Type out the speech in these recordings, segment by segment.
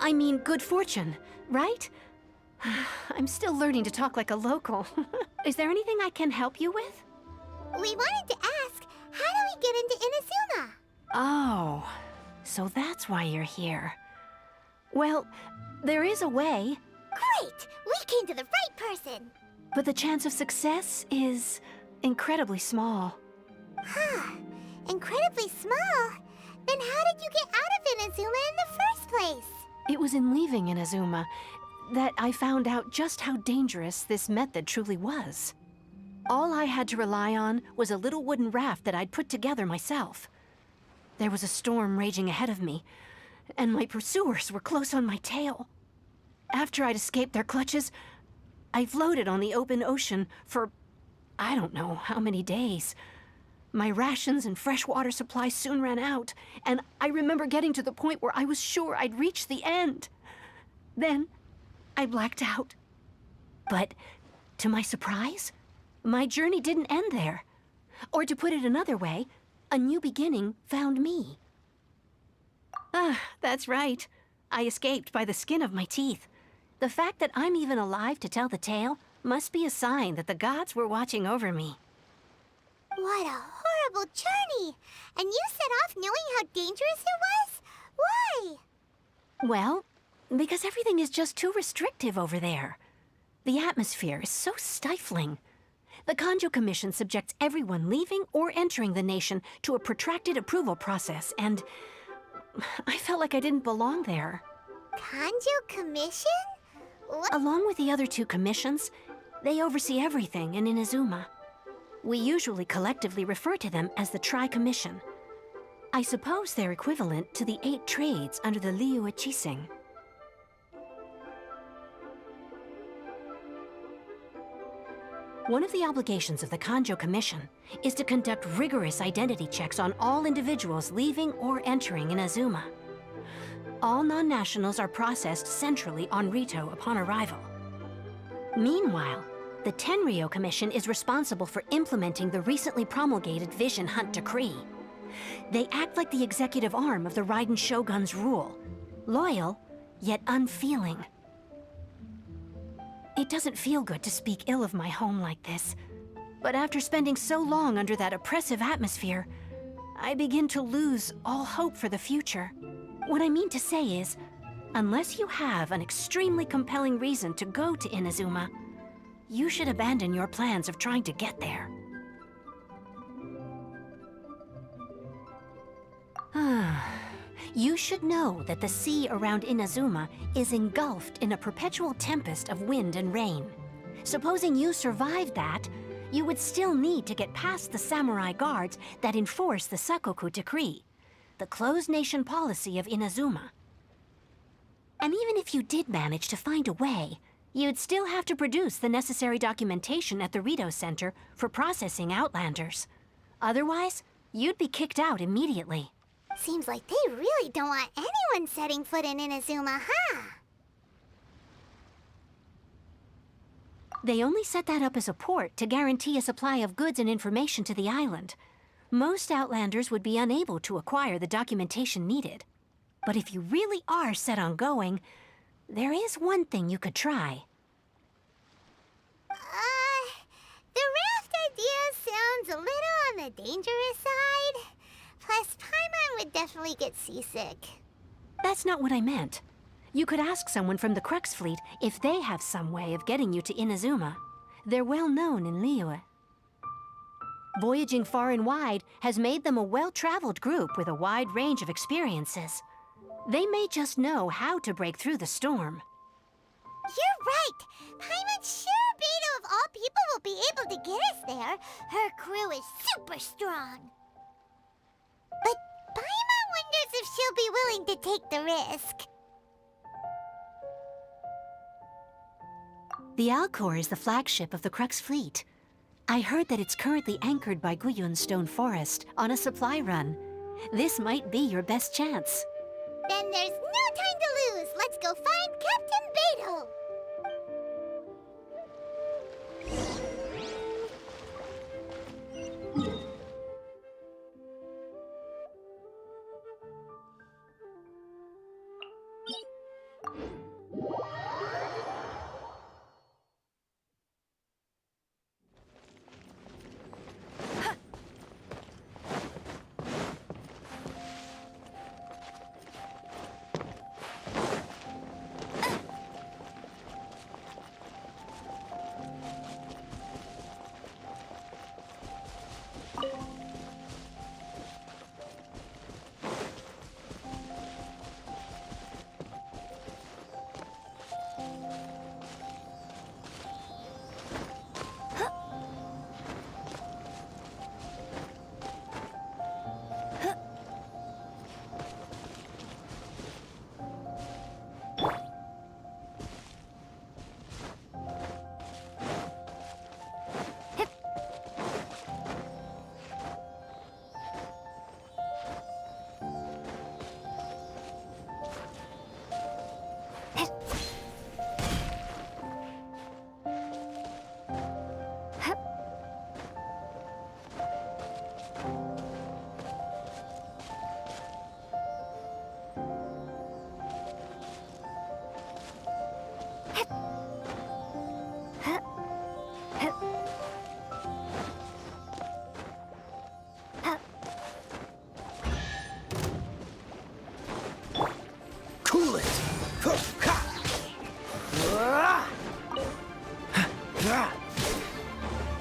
I mean good fortune, right? I'm still learning to talk like a local. Is there anything I can help you with? We wanted to ask, how do we get into Inazuma? Oh, so that's why you're here. Well, there is a way. Great! We came to the right person! But the chance of success is incredibly small. Huh. Incredibly small? Then how did you get out of Inazuma in the first place? It was in leaving Inazuma that I found out just how dangerous this method truly was. All I had to rely on was a little wooden raft that I'd put together myself. There was a storm raging ahead of me, and my pursuers were close on my tail. After I'd escaped their clutches, I floated on the open ocean for I don't know how many days. My rations and fresh water supply soon ran out, and I remember getting to the point where I was sure I'd reached the end. Then, I blacked out. But, to my surprise, my journey didn't end there. Or to put it another way, a new beginning found me. Ah, that's right. I escaped by the skin of my teeth. The fact that I'm even alive to tell the tale must be a sign that the gods were watching over me. What a horrible journey! And you set off knowing how dangerous it was? Why? Well, because everything is just too restrictive over there. The atmosphere is so stifling. The Kanjo Commission subjects everyone leaving or entering the nation to a protracted approval process, and I felt like I didn't belong there. Kanjo Commission? What? Along with the other two commissions, they oversee everything in Inazuma. We usually collectively refer to them as the Tri-Commission. I suppose they're equivalent to the 8 trades under the Liyue Chising. One of the obligations of the Kanjo Commission is to conduct rigorous identity checks on all individuals leaving or entering Inazuma. All non-nationals are processed centrally on Rito upon arrival. Meanwhile, the Tenryo Commission is responsible for implementing the recently promulgated Vision Hunt Decree. They act like the executive arm of the Raiden Shogun's rule, loyal, yet unfeeling. It doesn't feel good to speak ill of my home like this, but after spending so long under that oppressive atmosphere, I begin to lose all hope for the future. What I mean to say is, unless you have an extremely compelling reason to go to Inazuma, you should abandon your plans of trying to get there. You should know that the sea around Inazuma is engulfed in a perpetual tempest of wind and rain. Supposing you survived that, you would still need to get past the samurai guards that enforce the Sakoku Decree, the closed nation policy of Inazuma. And even if you did manage to find a way, you'd still have to produce the necessary documentation at the Rito Center for processing Outlanders. Otherwise, you'd be kicked out immediately. Seems like they really don't want anyone setting foot in Inazuma, huh? They only set that up as a port to guarantee a supply of goods and information to the island. Most Outlanders would be unable to acquire the documentation needed. But if you really are set on going, there is one thing you could try. The raft idea sounds a little on the dangerous side. Plus, Paimon would definitely get seasick. That's not what I meant. You could ask someone from the Crux Fleet if they have some way of getting you to Inazuma. They're well known in Liyue. Voyaging far and wide has made them a well-traveled group with a wide range of experiences. They may just know how to break through the storm. You're right! Paimon's sure Beto of all people will be able to get us there. Her crew is super strong. But Paimon wonders if she'll be willing to take the risk. The Alcor is the flagship of the Crux Fleet. I heard that it's currently anchored by Guyun Stone Forest on a supply run. This might be your best chance. Then there's no time to lose. Let's go find Captain Beto.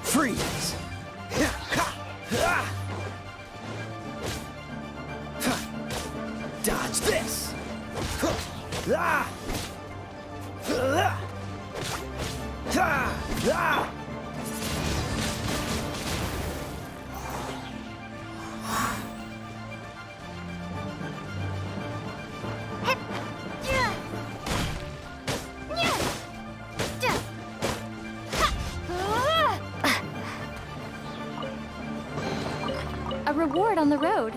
Freeze! Dodge this! A reward on the road.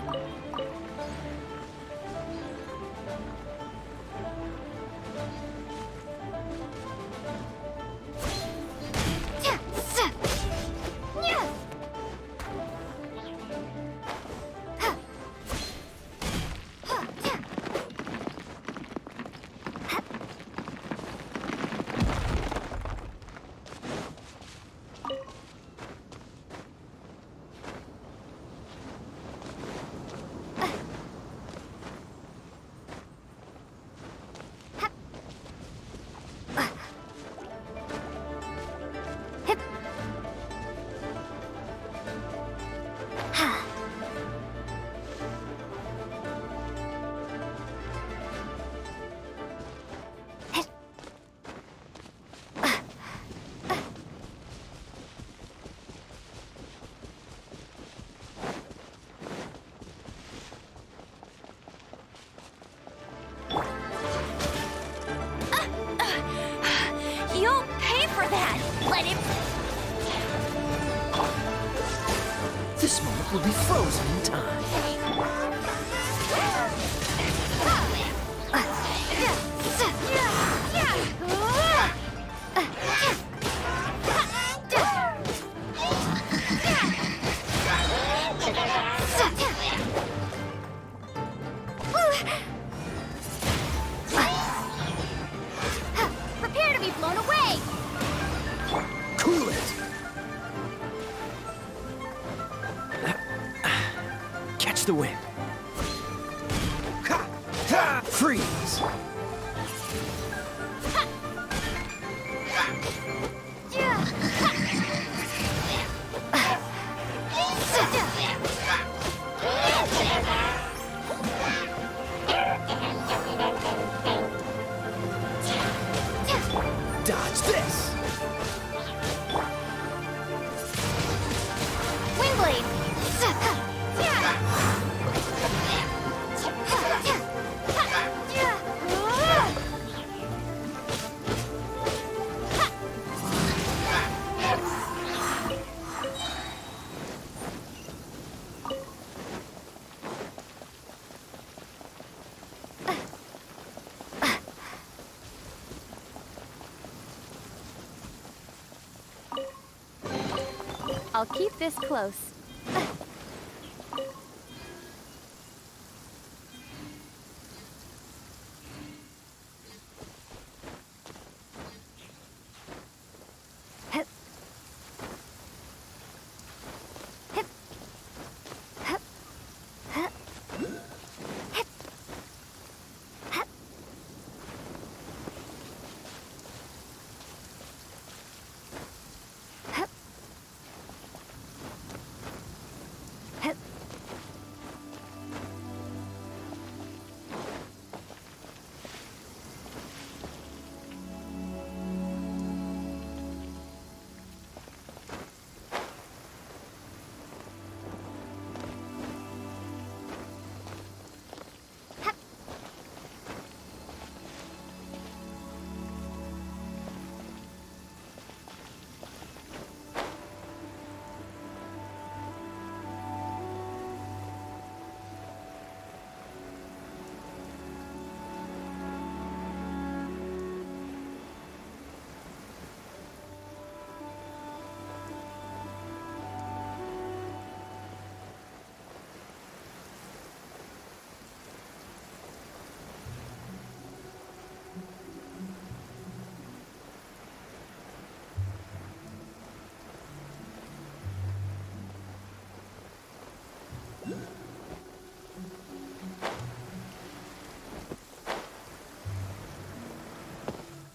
You'll pay for that! Let him... This moment will be frozen in time. Prepare to be blown away! Cool it! Catch the wind. Freeze! Dodge this! Windblade! I'll keep this close.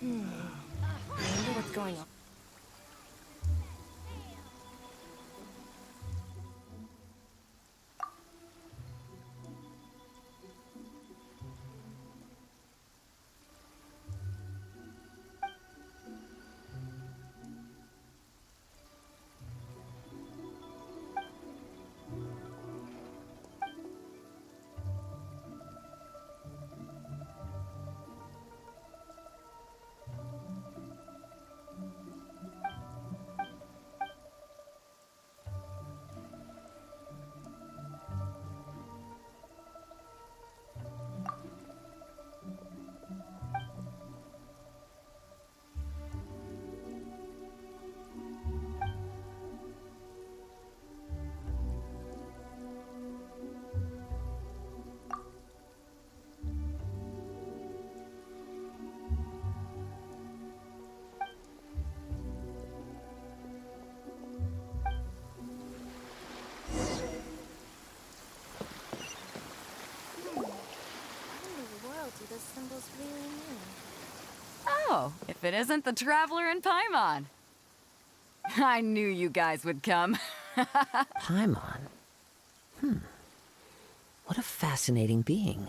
I wonder what's going on. Now, if it isn't the Traveler and Paimon. I knew you guys would come. Paimon? What a fascinating being.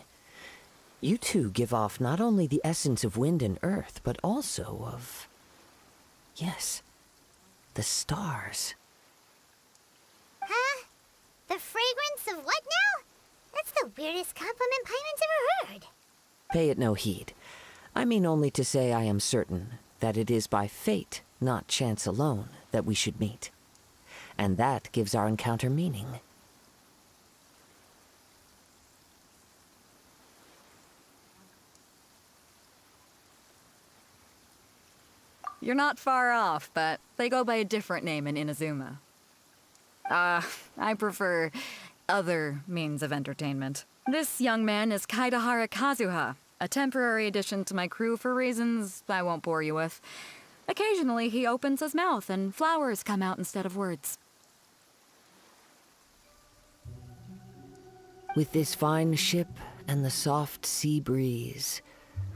You two give off not only the essence of wind and earth, but also of... yes, the stars. Huh? The fragrance of what now? That's the weirdest compliment Paimon's ever heard. Pay it no heed. I mean only to say I am certain that it is by fate, not chance alone, that we should meet. And that gives our encounter meaning. You're not far off, but they go by a different name in Inazuma. I prefer other means of entertainment. This young man is Kaidahara Kazuha, a temporary addition to my crew for reasons I won't bore you with. Occasionally, he opens his mouth and flowers come out instead of words. With this fine ship and the soft sea breeze,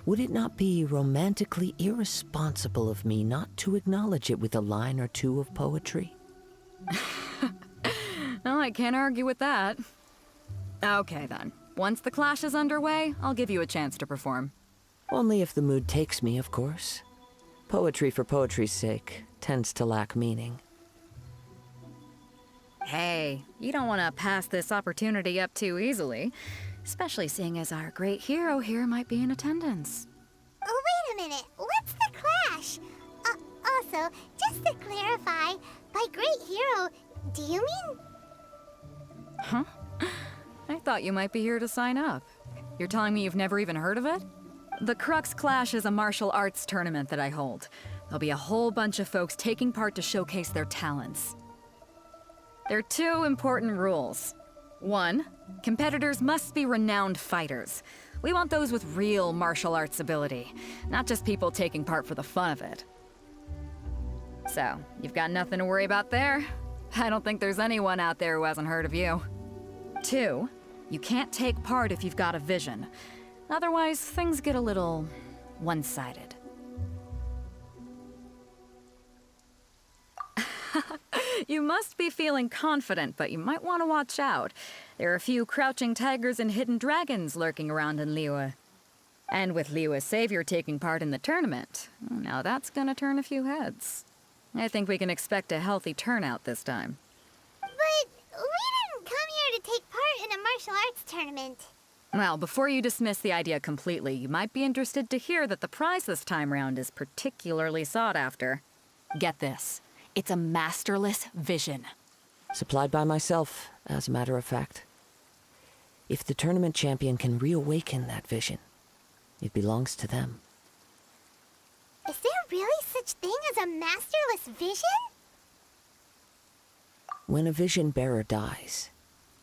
would it not be romantically irresponsible of me not to acknowledge it with a line or two of poetry? Well, I can't argue with that. Okay, then. Once the clash is underway, I'll give you a chance to perform. Only if the mood takes me, of course. Poetry for poetry's sake tends to lack meaning. Hey, you don't want to pass this opportunity up too easily, especially seeing as our great hero here might be in attendance. Oh, wait a minute. What's the clash? Also, just to clarify, by great hero, do you mean... Huh? I thought you might be here to sign up. You're telling me you've never even heard of it? The Crux Clash is a martial arts tournament that I hold. There'll be a whole bunch of folks taking part to showcase their talents. There are two important rules. One, competitors must be renowned fighters. We want those with real martial arts ability, not just people taking part for the fun of it. So, you've got nothing to worry about there. I don't think there's anyone out there who hasn't heard of you. Two, you can't take part if you've got a vision. Otherwise, things get a little one-sided. You must be feeling confident, but you might want to watch out. There are a few crouching tigers and hidden dragons lurking around in Liyue. And with Liyue's savior taking part in the tournament, now that's gonna turn a few heads. I think we can expect a healthy turnout this time. But we didn't come here to take part in a martial arts tournament. Well, before you dismiss the idea completely, you might be interested to hear that the prize this time round is particularly sought after. Get this. It's a masterless vision. Supplied by myself, as a matter of fact. If the tournament champion can reawaken that vision, it belongs to them. Is there really such thing as a masterless vision? When a vision bearer dies,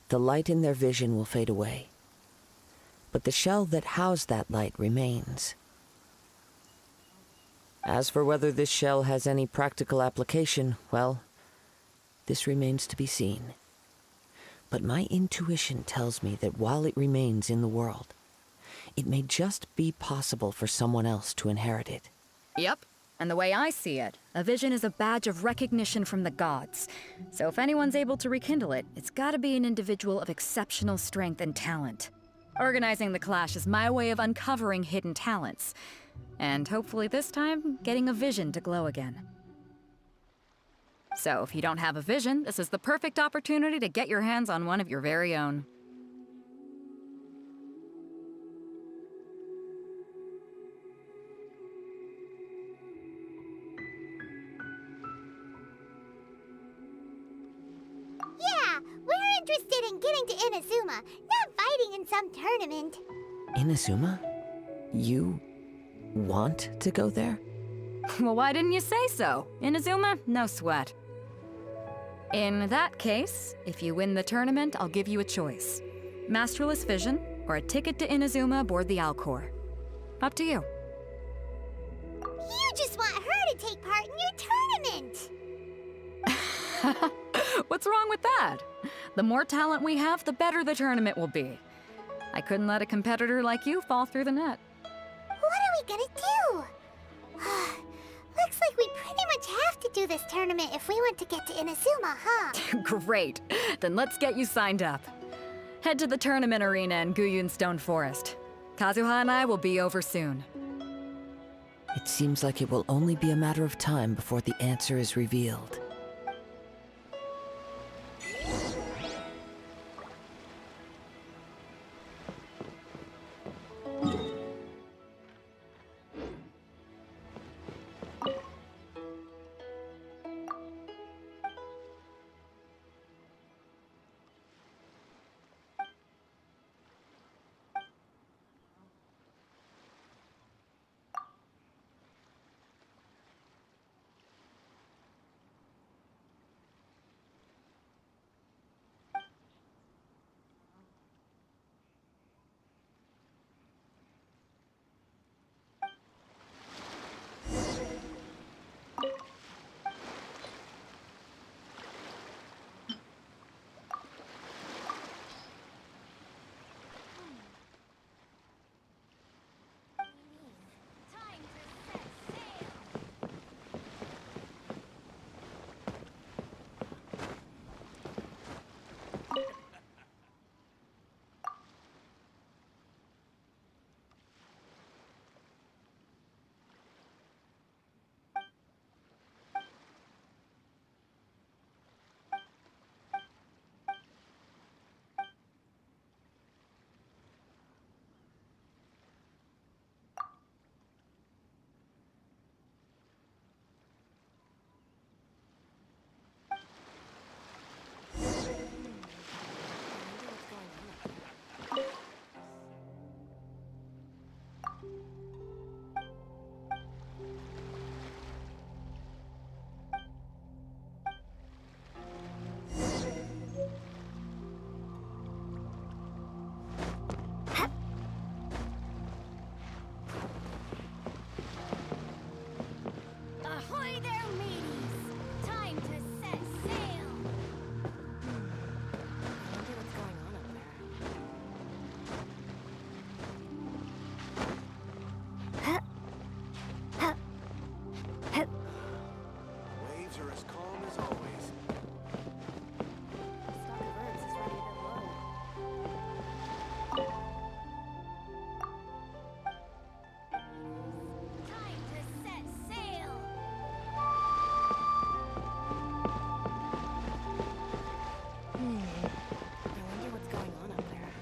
the light in their vision will fade away. But the shell that housed that light remains. As for whether this shell has any practical application, well, this remains to be seen. But my intuition tells me that while it remains in the world, it may just be possible for someone else to inherit it. Yep. And the way I see it, a vision is a badge of recognition from the gods. So if anyone's able to rekindle it, it's gotta be an individual of exceptional strength and talent. Organizing the clash is my way of uncovering hidden talents. And hopefully this time, getting a vision to glow again. So if you don't have a vision, this is the perfect opportunity to get your hands on one of your very own. Yeah, we're interested in getting to Inazuma, not fighting in some tournament. Inazuma? You want to go there? Well, why didn't you say so? Inazuma? No sweat. In that case, if you win the tournament, I'll give you a choice. Masterless Vision, or a ticket to Inazuma aboard the Alcor. Up to you. You just want her to take part in your tournament. What's wrong with that? The more talent we have, the better the tournament will be. I couldn't let a competitor like you fall through the net. What are we gonna do? to do this tournament if we want to get to Inazuma, huh? Great. Then let's get you signed up. Head to the tournament arena in Guyun Stone Forest. Kazuha and I will be over soon. It seems like it will only be a matter of time before the answer is revealed. Ahoy there, mateys! Time to set sail! I wonder what's going on up there. Waves are as calm as always. Stock of herbs is ready to load. Time to set sail! I wonder what's going on up there.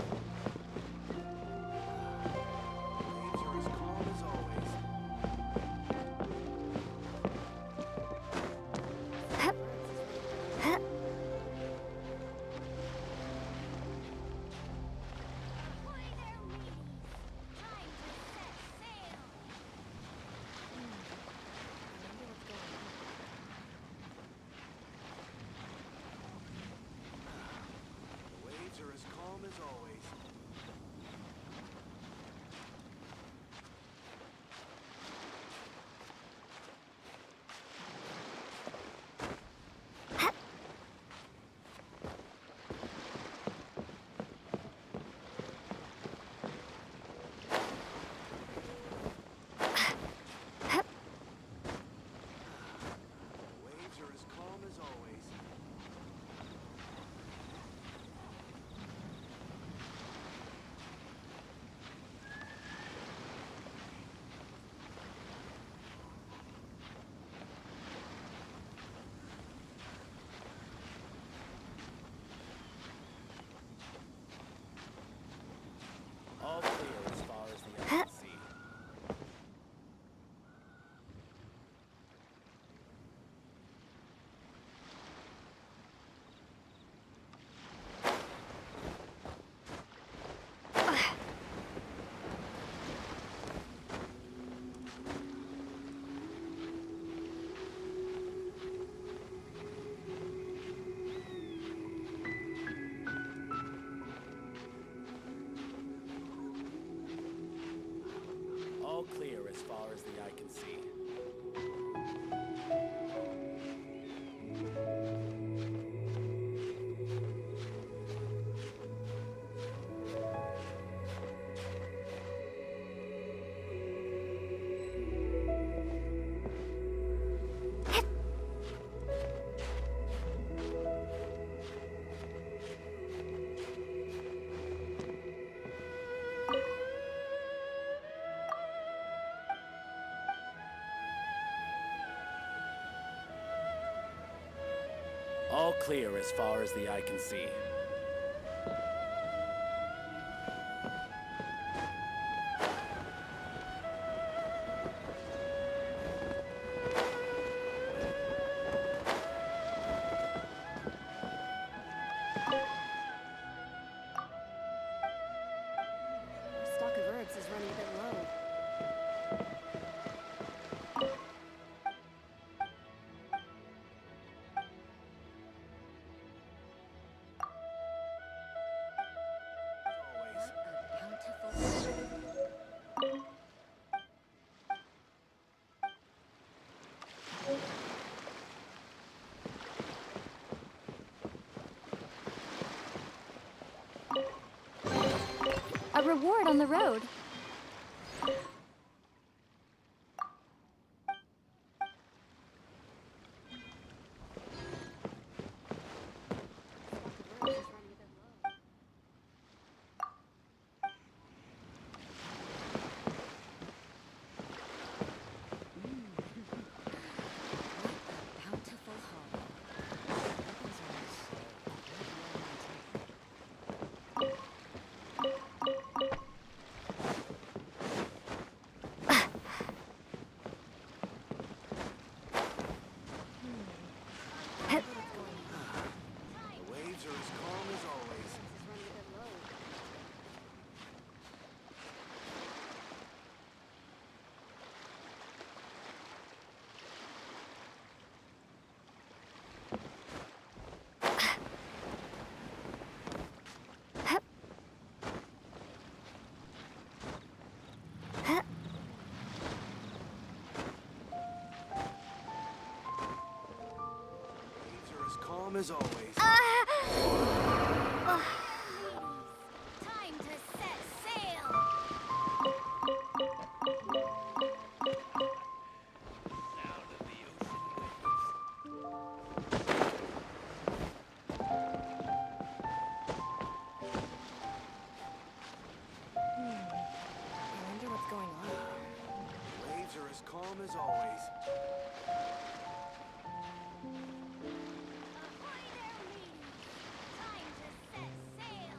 Waves are as calm as always. Ahoy there, mateys! Time to set sail! Waves are as calm as always. Waves are as calm as always. All clear as far as the eye can see. All clear as far as the eye can see. All clear as far as the eye can see. Our stock of herbs is running a bit low. A reward on the road. The waves are as calm as always. Waves are as calm as always. Time to set sail. I wonder what's going on. Waves are as calm as always. Ahoy there, mateys. Time to set sail.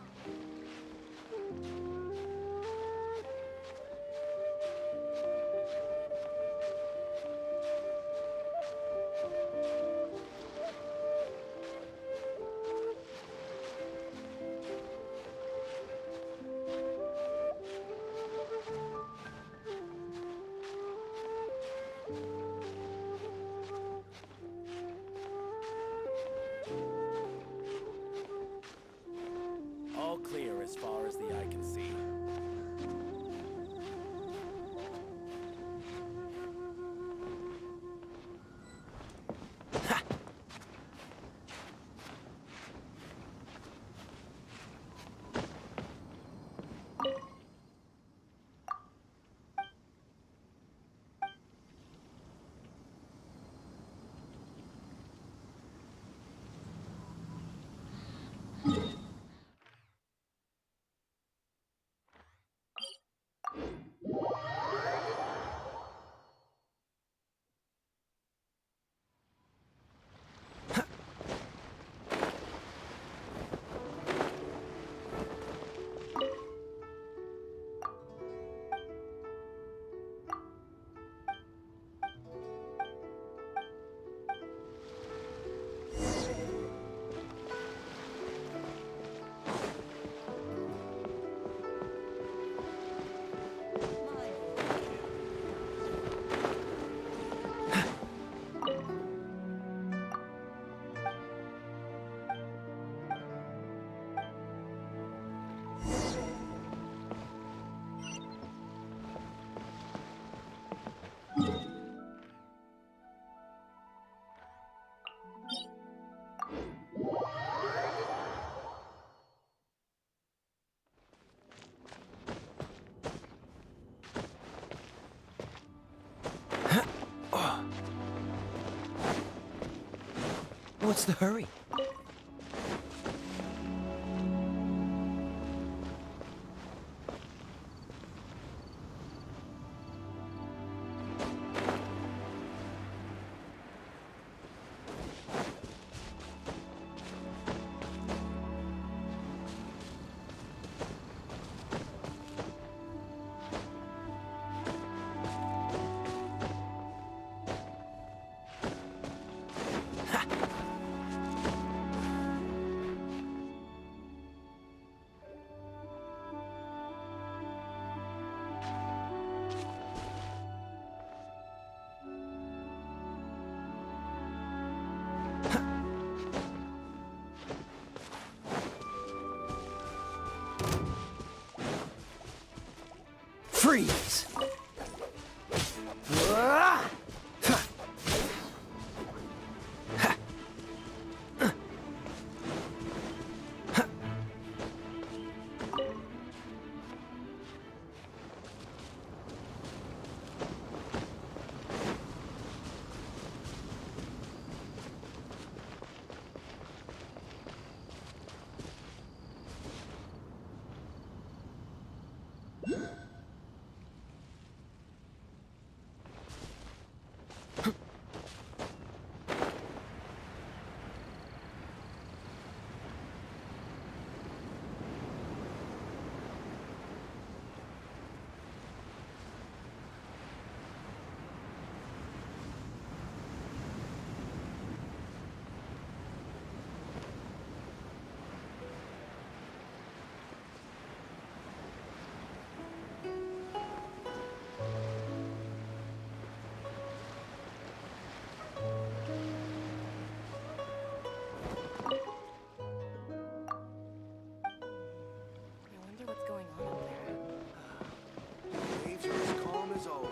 All clear as far as the eye can see. What's the hurry? Freeze! I wonder what's going on up there. Waves are as calm as always.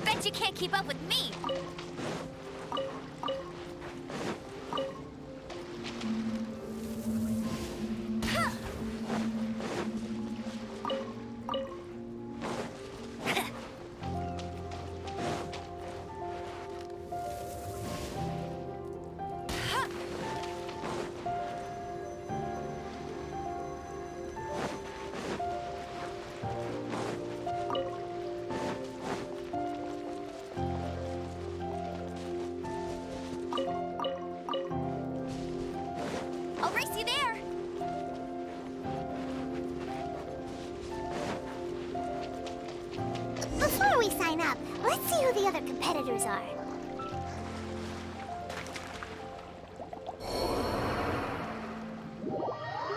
Bet you can't keep up with me. I'll race you there. Before we sign up, let's see who the other competitors are.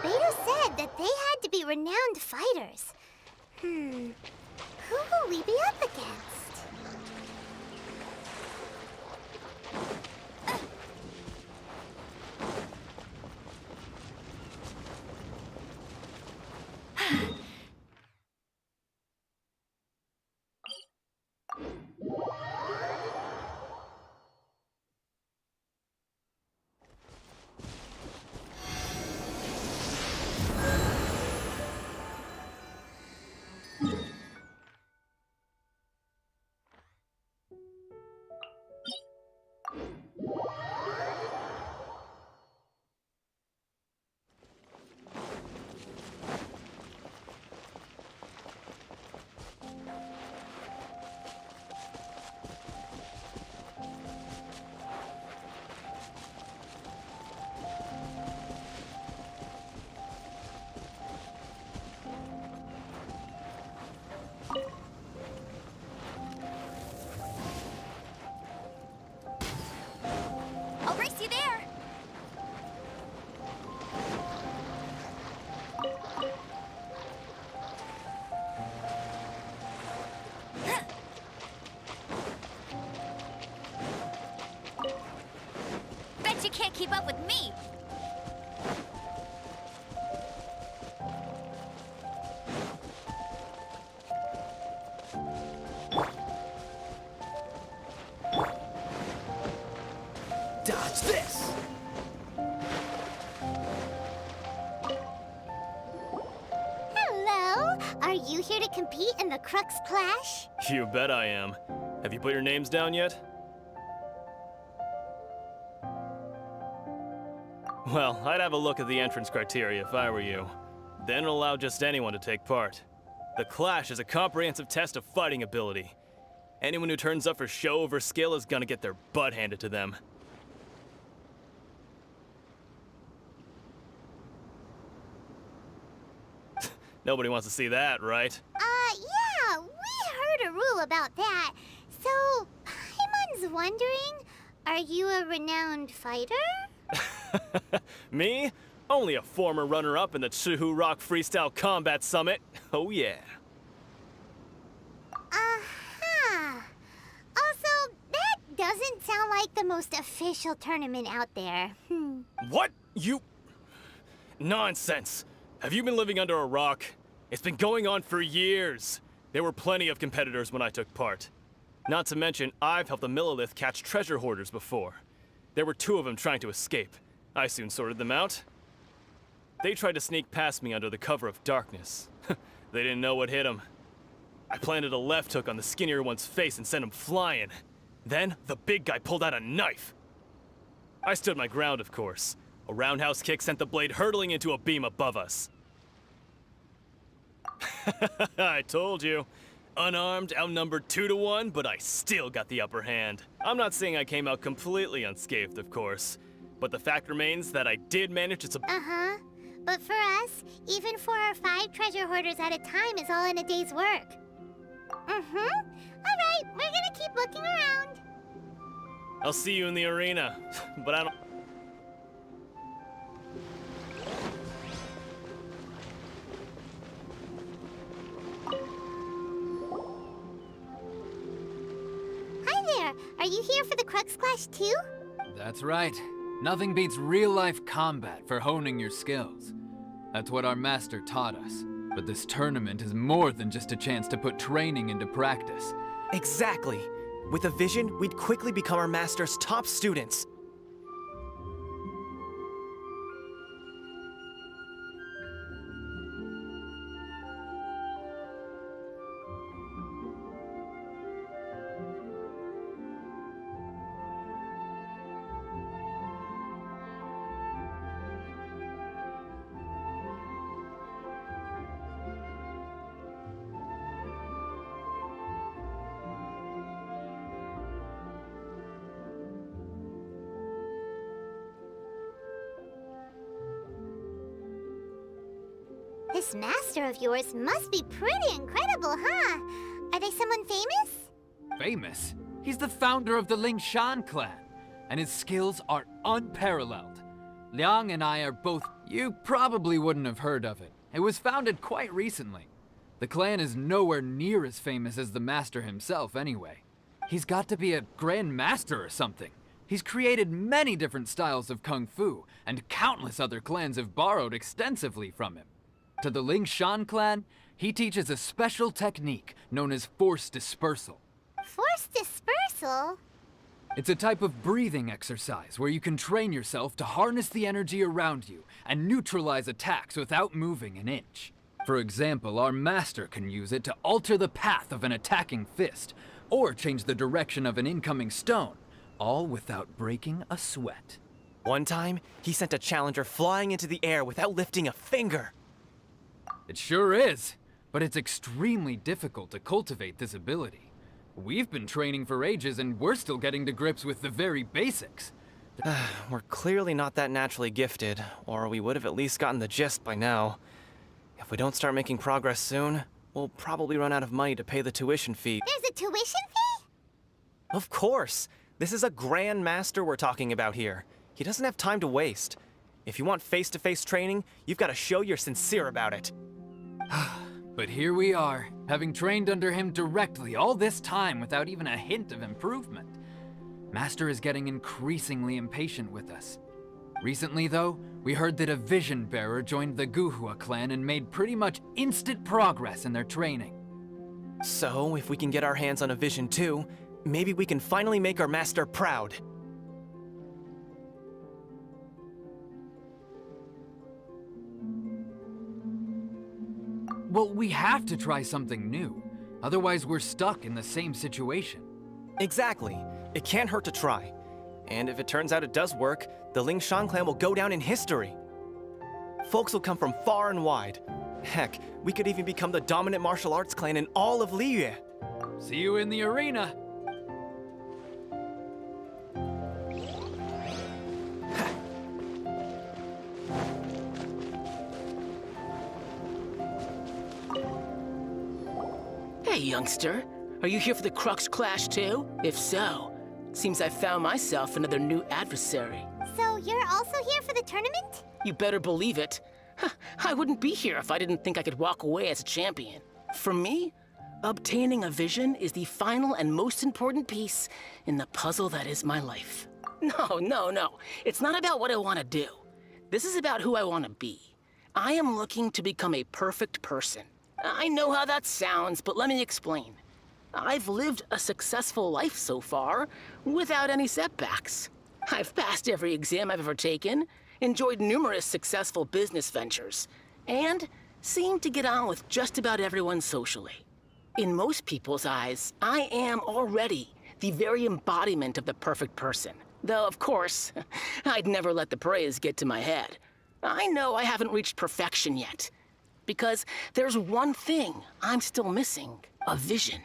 Beto said that they had to be renowned fighters. Who will we be up against? She can't keep up with me. Dodge this! Hello. Are you here to compete in the Crux Clash? You bet I am. Have you put your names down yet? Well, I'd have a look at the entrance criteria if I were you. Then allow just anyone to take part. The Clash is a comprehensive test of fighting ability. Anyone who turns up for show over skill is gonna get their butt handed to them. Nobody wants to see that, right? Yeah, we heard a rule about that. So, Paimon's wondering, are you a renowned fighter? Me? Only a former runner-up in the Chihu Rock Freestyle Combat Summit. Oh yeah. Uh-huh. Also, that doesn't sound like the most official tournament out there. What? You... Nonsense. Have you been living under a rock? It's been going on for years. There were plenty of competitors when I took part. Not to mention, I've helped the Millilith catch treasure hoarders before. There were 2 of them trying to escape. I soon sorted them out. They tried to sneak past me under the cover of darkness. They didn't know what hit them. I planted a left hook on the skinnier one's face and sent him flying. Then, the big guy pulled out a knife. I stood my ground, of course. A roundhouse kick sent the blade hurtling into a beam above us. I told you. Unarmed, outnumbered 2 to 1, but I still got the upper hand. I'm not saying I came out completely unscathed, of course. But the fact remains that I did manage to Uh-huh. But for us, even 4 or 5 treasure hoarders at a time is all in a day's work. Mm-hmm. All right, we're gonna keep looking around. I'll see you in the arena, but I don't... Hi there. Are you here for the Crux Clash too? That's right. Nothing beats real-life combat for honing your skills. That's what our master taught us. But this tournament is more than just a chance to put training into practice. Exactly. With a vision, we'd quickly become our master's top students. This master of yours must be pretty incredible, huh? Are they someone famous? Famous? He's the founder of the Lingshan clan, and his skills are unparalleled. Liang and I are both... You probably wouldn't have heard of it. It was founded quite recently. The clan is nowhere near as famous as the master himself anyway. He's got to be a grand master or something. He's created many different styles of kung fu, and countless other clans have borrowed extensively from him. To the Lingshan clan, he teaches a special technique known as force dispersal. Force dispersal? It's a type of breathing exercise where you can train yourself to harness the energy around you and neutralize attacks without moving an inch. For example, our master can use it to alter the path of an attacking fist, or change the direction of an incoming stone, all without breaking a sweat. One time, he sent a challenger flying into the air without lifting a finger. It sure is, but it's extremely difficult to cultivate this ability. We've been training for ages and we're still getting to grips with the very basics. We're clearly not that naturally gifted, or we would have at least gotten the gist by now. If we don't start making progress soon, we'll probably run out of money to pay the tuition fee. There's a tuition fee? Of course! This is a grand master we're talking about here. He doesn't have time to waste. If you want face-to-face training, you've got to show you're sincere about it. But here we are, having trained under him directly all this time without even a hint of improvement. Master is getting increasingly impatient with us. Recently, though, we heard that a vision bearer joined the Guhua clan and made pretty much instant progress in their training. So, if we can get our hands on a vision too, maybe we can finally make our master proud. Well, we have to try something new. Otherwise, we're stuck in the same situation. Exactly. It can't hurt to try. And if it turns out it does work, the Lingshan clan will go down in history. Folks will come from far and wide. Heck, we could even become the dominant martial arts clan in all of Liyue. See you in the arena. Hey, youngster. Are you here for the Crux Clash too? If so, seems I found myself another new adversary. So you're also here for the tournament? You better believe it. I wouldn't be here if I didn't think I could walk away as a champion. For me, obtaining a vision is the final and most important piece in the puzzle that is my life. No. It's not about what I want to do. This is about who I want to be. I am looking to become a perfect person. I know how that sounds, but let me explain. I've lived a successful life so far, without any setbacks. I've passed every exam I've ever taken, enjoyed numerous successful business ventures, and seemed to get on with just about everyone socially. In most people's eyes, I am already the very embodiment of the perfect person. Though, of course, I'd never let the praise get to my head. I know I haven't reached perfection yet, because there's one thing I'm still missing: a vision.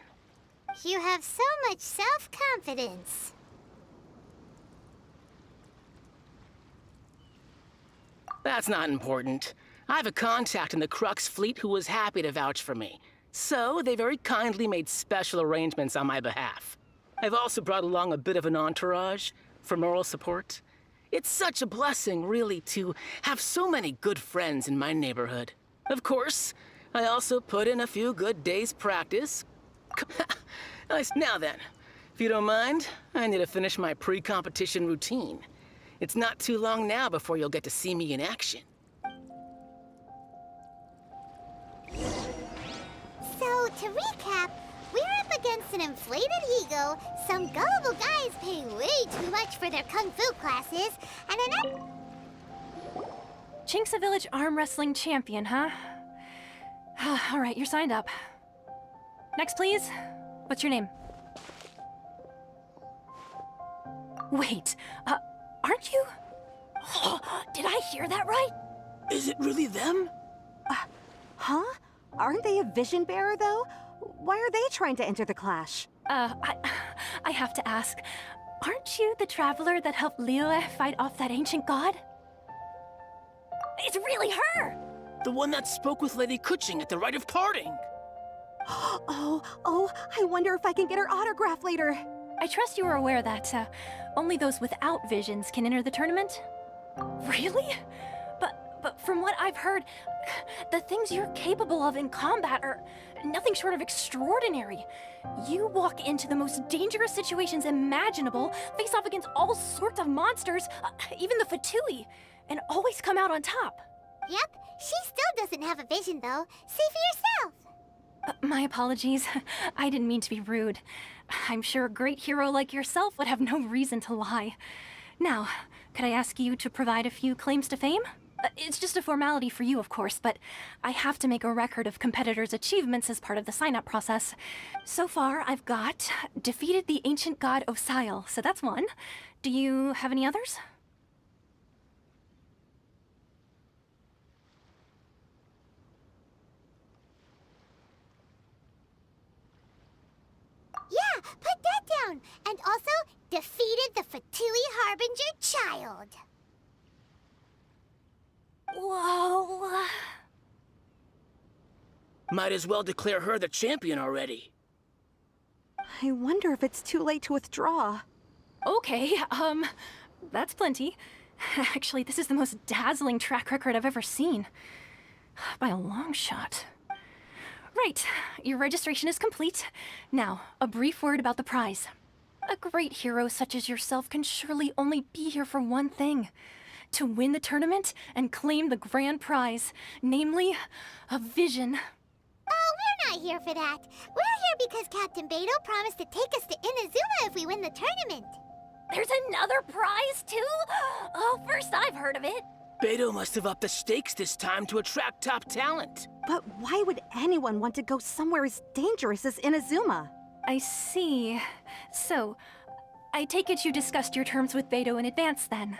You have so much self-confidence. That's not important. I have a contact in the Crux fleet who was happy to vouch for me. So they very kindly made special arrangements on my behalf. I've also brought along a bit of an entourage for moral support. It's such a blessing, really, to have so many good friends in my neighborhood. Of course, I also put in a few good days' practice. Now then, if you don't mind, I need to finish my pre-competition routine. It's not too long now before you'll get to see me in action. So, to recap, we're up against an inflated ego, some gullible guys paying way too much for their kung fu classes, and an Chink's a village arm wrestling champion, huh? All right, you're signed up. Next, please. What's your name? Wait, aren't you? Did I hear that right? Is it really them? Huh? Aren't they a vision bearer, though? Why are they trying to enter the clash? I have to ask, aren't you the traveler that helped Liyue fight off that ancient god? It's really her! The one that spoke with Lady Kuching at the rite of parting. Oh, I wonder if I can get her autograph later. I trust you are aware that only those without visions can enter the tournament? Really? But from what I've heard, the things you're capable of in combat are nothing short of extraordinary. You walk into the most dangerous situations imaginable, face off against all sorts of monsters, even the Fatui, and always come out on top. Yep, she still doesn't have a vision, though. Say for yourself. My apologies. I didn't mean to be rude. I'm sure a great hero like yourself would have no reason to lie. Now, could I ask you to provide a few claims to fame? It's just a formality for you, of course, but I have to make a record of competitors' achievements as part of the sign-up process. So far, I've got defeated the ancient god Osial, so that's one. Do you have any others? Yeah, put that down. And also, defeated the Fatui Harbinger child. Whoa. Might as well declare her the champion already. I wonder if it's too late to withdraw. Okay, that's plenty. Actually, this is the most dazzling track record I've ever seen. By a long shot. Right, your registration is complete. Now, a brief word about the prize. A great hero such as yourself can surely only be here for one thing. To win the tournament and claim the grand prize, namely, a vision. Oh, we're not here for that. We're here because Captain Beto promised to take us to Inazuma if we win the tournament. There's another prize, too? Oh, first I've heard of it. Beto must have upped the stakes this time to attract top talent. But why would anyone want to go somewhere as dangerous as Inazuma? I see. So, I take it you discussed your terms with Beto in advance, then?